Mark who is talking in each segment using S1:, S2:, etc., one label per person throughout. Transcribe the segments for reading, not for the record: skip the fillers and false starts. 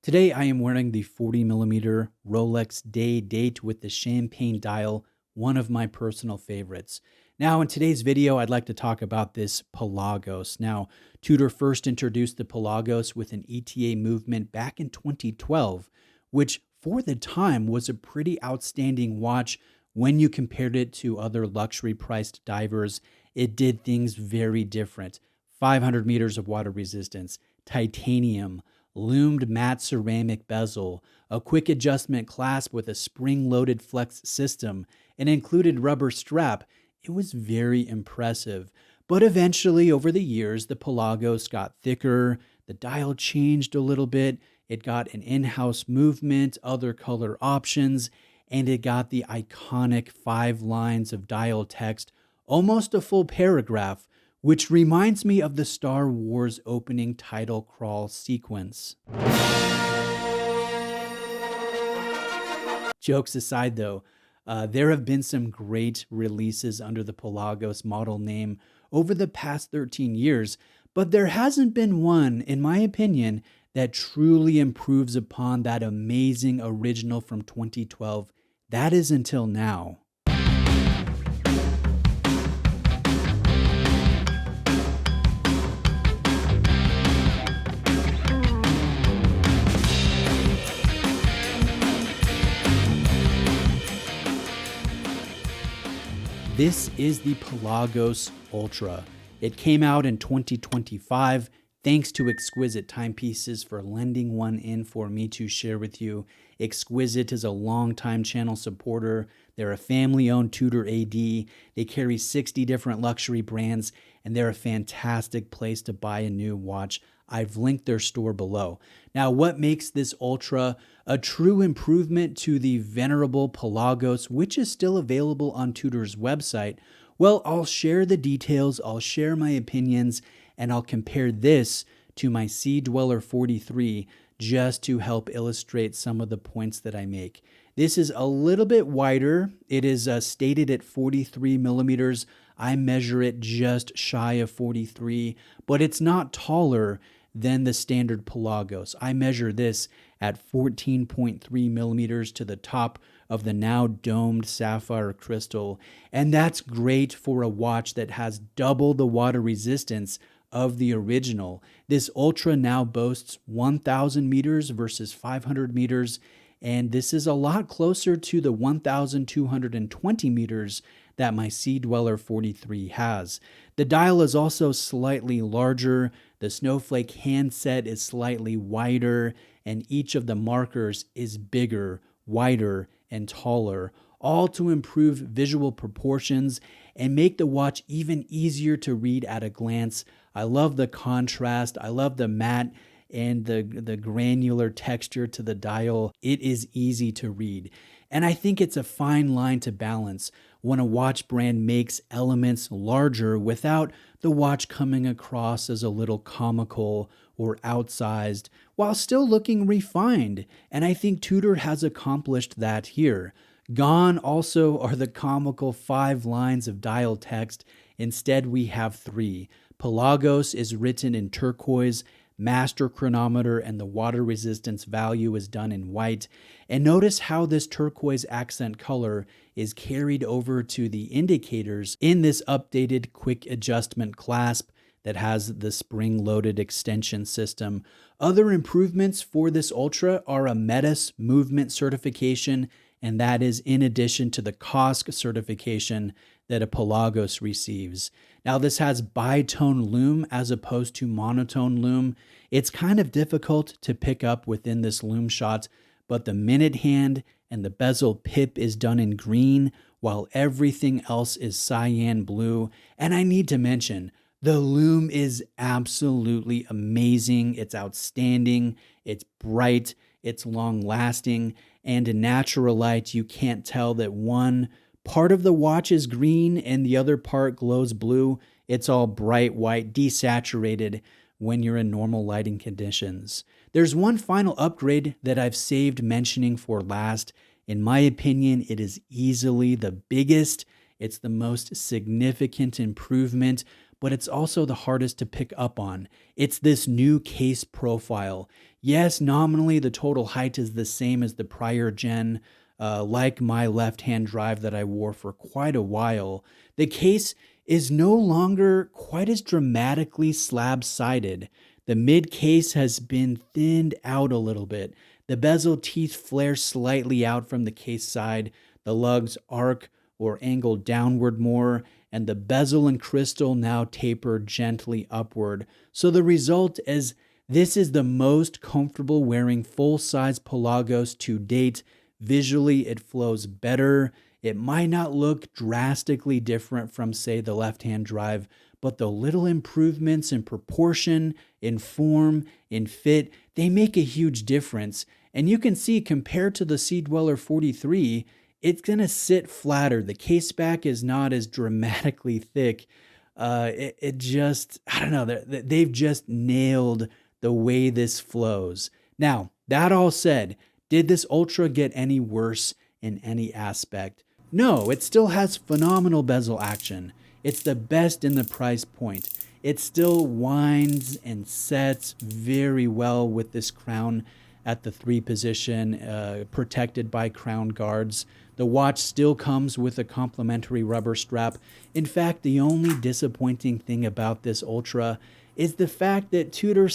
S1: Today I am wearing the 40mm Rolex Day Date with the champagne dial, one of my personal favorites. Now in today's video, I'd like to talk about this Pelagos. Now, Tudor first introduced the Pelagos with an ETA movement back in 2012, which for the time was a pretty outstanding watch when you compared it to other luxury priced divers. It did things very different. 500 meters of water resistance, titanium, loomed matte ceramic bezel, a quick adjustment clasp with a spring-loaded flex system, an included rubber strap. It was very impressive. But eventually, over the years, the Pelagos got thicker, the dial changed a little bit, it got an in-house movement, other color options, and it got the iconic 5 lines of dial text, almost a full paragraph, which reminds me of the Star Wars opening title crawl sequence. Jokes aside, though, there have been some great releases under the Pelagos model name over the past 13 years, but there hasn't been one, in my opinion, that truly improves upon that amazing original from 2012. That is until now. This is the Pelagos Ultra. It came out in 2025. Thanks to Exquisite Timepieces for lending one in for me to share with you. Exquisite is a longtime channel supporter. They're a family-owned Tudor AD. They carry 60 different luxury brands, and they're a fantastic place to buy a new watch. I've linked their store below. Now, what makes this Ultra a true improvement to the venerable Pelagos, which is still available on Tudor's website? Well, I'll share the details, I'll share my opinions, and I'll compare this to my Sea Dweller 43 just to help illustrate some of the points that I make. This is a little bit wider. It is stated at 43 millimeters. I measure it just shy of 43, but it's not taller than the standard Pelagos. I measure this at 14.3 millimeters to the top of the now domed sapphire crystal, and that's great for a watch that has double the water resistance of the original. This Ultra now boasts 1,000 meters versus 500 meters, and this is a lot closer to the 1,220 meters that my Sea Dweller 43 has. The dial is also slightly larger, the snowflake handset is slightly wider, and each of the markers is bigger, wider, and taller, all to improve visual proportions and make the watch even easier to read at a glance. I love the contrast, I love the matte and the granular texture to the dial. It is easy to read. And I think it's a fine line to balance when a watch brand makes elements larger without the watch coming across as a little comical or outsized, while still looking refined. And I think Tudor has accomplished that here. Gone also are the comical 5 lines of dial text. Instead, we have 3. Pelagos is written in turquoise, master chronometer and the water resistance value is done in white. And notice how this turquoise accent color is carried over to the indicators in this updated quick adjustment clasp that has the spring-loaded extension system. Other improvements for this Ultra are a METIS movement certification, and that is in addition to the COSC certification that a Pelagos receives. Now, this has bitone lume as opposed to monotone lume. It's kind of difficult to pick up within this lume shot, but the minute hand and the bezel pip is done in green, while everything else is cyan blue. And I need to mention, the lume is absolutely amazing. It's outstanding. It's bright. It's long-lasting. And in natural light, you can't tell that one part of the watch is green and the other part glows blue. It's all bright white, desaturated when you're in normal lighting conditions. There's one final upgrade that I've saved mentioning for last. In my opinion, it is easily the biggest. It's the most significant improvement, but it's also the hardest to pick up on. It's this new case profile. Yes, nominally the total height is the same as the prior gen, like my left-hand drive that I wore for quite a while. The case is no longer quite as dramatically slab-sided. The mid case has been thinned out a little bit. The bezel teeth flare slightly out from the case side. The lugs arc or angle downward more, and the bezel and crystal now taper gently upward. So the result is this is the most comfortable wearing full-size Pelagos to date. Visually, it flows better. It might not look drastically different from, say, the left-hand drive, but the little improvements in proportion, in form, in fit, they make a huge difference. And you can see, compared to the Sea Dweller 43, it's going to sit flatter. The case back is not as dramatically thick. It just, I don't know, they've just nailed the way this flows. Now, that all said, did this Ultra get any worse in any aspect? No, it still has phenomenal bezel action. It's the best in the price point. It still winds and sets very well with this crown at the 3 position, protected by crown guards. The watch still comes with a complimentary rubber strap. In fact, the only disappointing thing about this Ultra is the fact that Tudor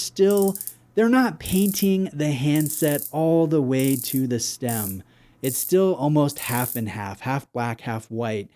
S1: they're not painting the handset all the way to the stem. It's still almost half and half black, half white.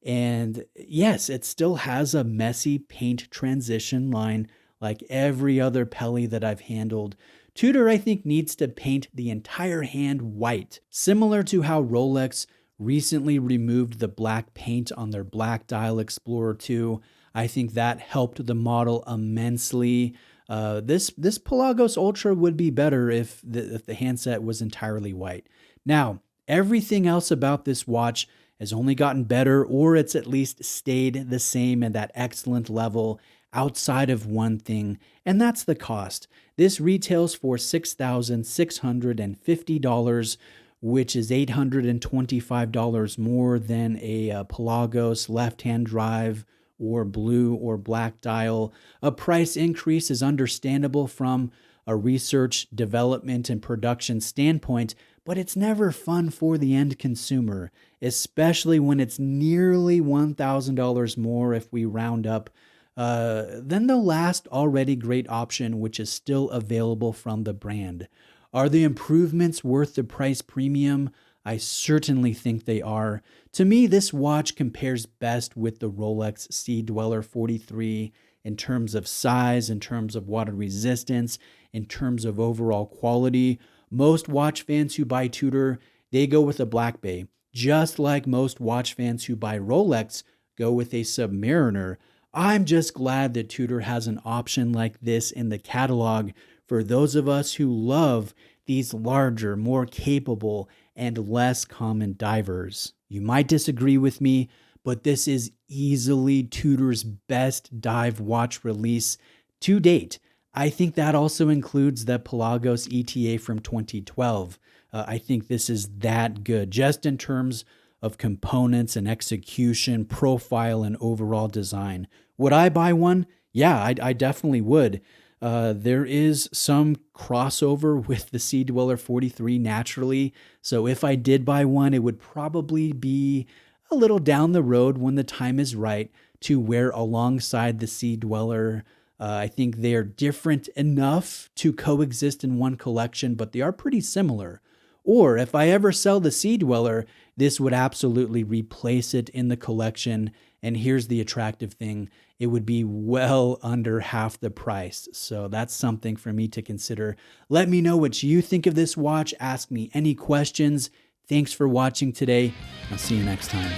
S1: And yes, it still has a messy paint transition line like every other Peli that I've handled. Tudor, I think, needs to paint the entire hand white, similar to how Rolex recently removed the black paint on their Black Dial Explorer 2. I think that helped the model immensely. This Pelagos Ultra would be better if the handset was entirely white. Now, everything else about this watch has only gotten better, or it's at least stayed the same at that excellent level outside of one thing, and that's the cost. This retails for $6,650, which is $825 more than a Pelagos left-hand drive or blue or black dial. A price increase is understandable from a research, development, and production standpoint, but it's never fun for the end consumer, especially when it's nearly $1,000 more if we round up than the last already great option, which is still available from the brand. Are the improvements worth the price premium? I certainly think they are. To me, this watch compares best with the Rolex Sea Dweller 43 in terms of size, in terms of water resistance, in terms of overall quality. Most watch fans who buy Tudor, they go with a Black Bay, just like most watch fans who buy Rolex go with a Submariner. I'm just glad that Tudor has an option like this in the catalog for those of us who love these larger, more capable, and less common divers. You might disagree with me, but this is easily Tudor's best dive watch release to date. I think that also includes the Pelagos ETA from 2012. I think this is that good, just in terms of components and execution, profile, and overall design. Would I buy one? Yeah, I definitely would. There is some crossover with the Sea Dweller 43 naturally, so if I did buy one, it would probably be a little down the road when the time is right to wear alongside the Sea Dweller. I think they are different enough to coexist in one collection, but they are pretty similar. Or if I ever sell the Sea Dweller, this would absolutely replace it in the collection. And here's the attractive thing, it would be well under half the price. So that's something for me to consider. Let me know what you think of this watch. Ask me any questions. Thanks for watching today. I'll see you next time.